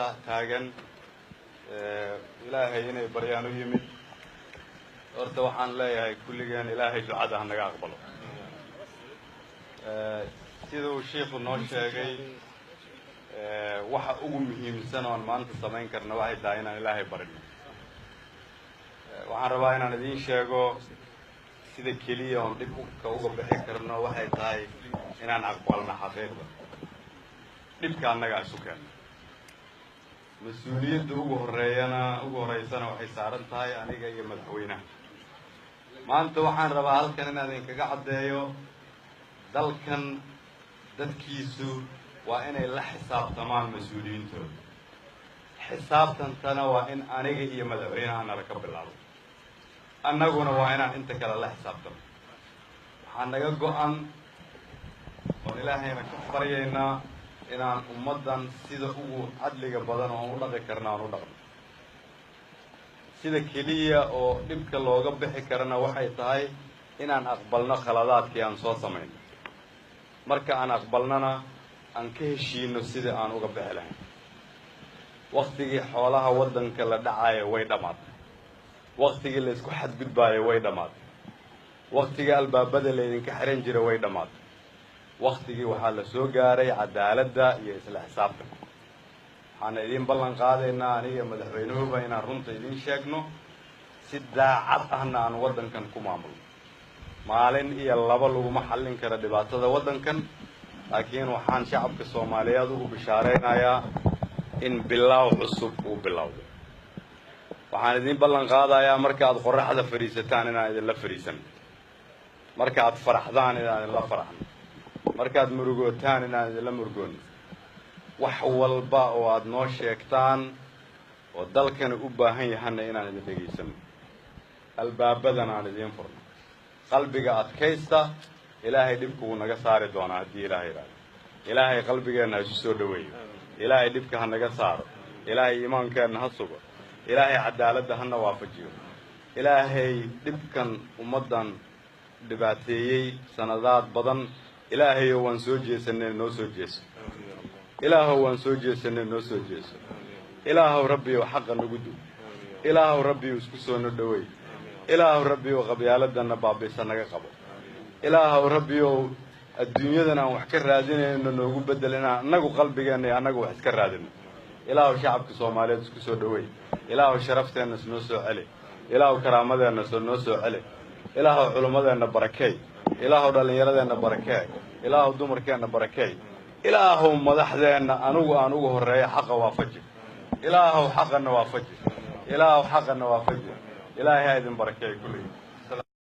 hadda taagan ilaahay inay baryaan u yimid horta waxaan leeyahay kulligeen ilaahay ducada ha naga aqbalo siduu sheekhu noo sheegay waxa ugu muhiimsan oo aan maanta samayn karno waxay tahay inaan ilaahay barino waxaan rabaa inaan idiin sheego sida keliya oon dhibka uga bixi karno waxay tahay inaan aqbalno xaqiiqda dhibka annaga isu keenno mas-uuliyadda ugu horeysana waxay saaran tahay aniga iyo madaxweynaha maanta waxaan rabaa halkan inaan idinkaga caddeeyo dalkan dadkiisu waa inay la xisaabtamaan mas-uuliyiintooda xisaabtantana waa in aniga iyo madaxweynaha nala ka bilaabo annaguna waa inaan inta kale la xisaabtano waxaa naga go-an oon ilaahayna ka baryaynaa inaan ummaddan sida ugu cadliga badan oo aan u dhaqi karna aan u dhaqno sida keliya oo dhibka looga bixi karana waxay tahay inaan aqbalno khaladaadkii aan soo samayno marka aan aqbalnana aan ka heshiino sidii aan uga bixi lahayn waktigii xoolaha waddanka la dhacaaya way dhammaatay waktigii la isku xadgudbaayo way dhammaatay waktigii albaabada laydinka xiran jira way dhammaatay waktigii waxaa la soo gaaray cadaaladda iyo isla xisaabtanka waxaana idiin ballan qaadaynaa aniga madaxweynuhuba inaan runta idiin sheegno si daacad ahna aan waddankan ku maamulno maalin iyo laba laguma xallin kara dhibaatada waddankan laakiin waxaan shacabka soomaaliyeed ugu bishaaraynayaa in bilaaw cusub uu bilowday waxaan idiin ballan qaadayaa marka aad qorraxda fadhiisataan inaan idinla fadhiisano marka aad faraxdaan inaan idinla faraxno markaad murugootaan inaan idinla murugoonno wax walba oo aad noo sheegtaan oo dalkana u baahan yahana inaan idin dhegaysano albaabadana aan idiin furno qalbiga adkaysta ilaahay dhibka wuu naga saari doonaa haddii ilaahay yidhaahdo ilaahay qalbigeenna ha isu soo dhoweeyo ilaahay dhibka ha naga saaro ilaahay iimaankeenna ha sugo ilaahay cadaaladda hana waafajiyo ilaahay dhibkan ummaddan dhibaateeyey sanadaad badan ilaahayow waan soo jeesanay noo soo jeeso ilaahow waan soo jeesanay noo soo jeeso ilaahow rabbiyow xaqa nagu dug ilaahow rabbiyow isku soo no dhoweey ilaahow rabbiyow qabyaaladana baabiisa naga qabo ilaahow rabbiyow adduunyadan aan wax ka raadinayno noogu bedel inaan annagu qalbigeenna iyo annagu wax iska raadino ilaahow shacabka soomaaliyeed isku soo dhoweey ilaahow sharafteenna noo soo celi ilaahow karaamadeenna noo soo celi ilaahow culimmadeenna barakeey ilaahow dhallinyaradeenna barakeey ilaahow dumarkeenna barakeey ilaahow madaxdeenna anugu aan ugu horreeya xaqa waafaji ilaahow xaqana waafaji ilaahow xaqana waafaji ilaahay ha idin barakeey kulligiin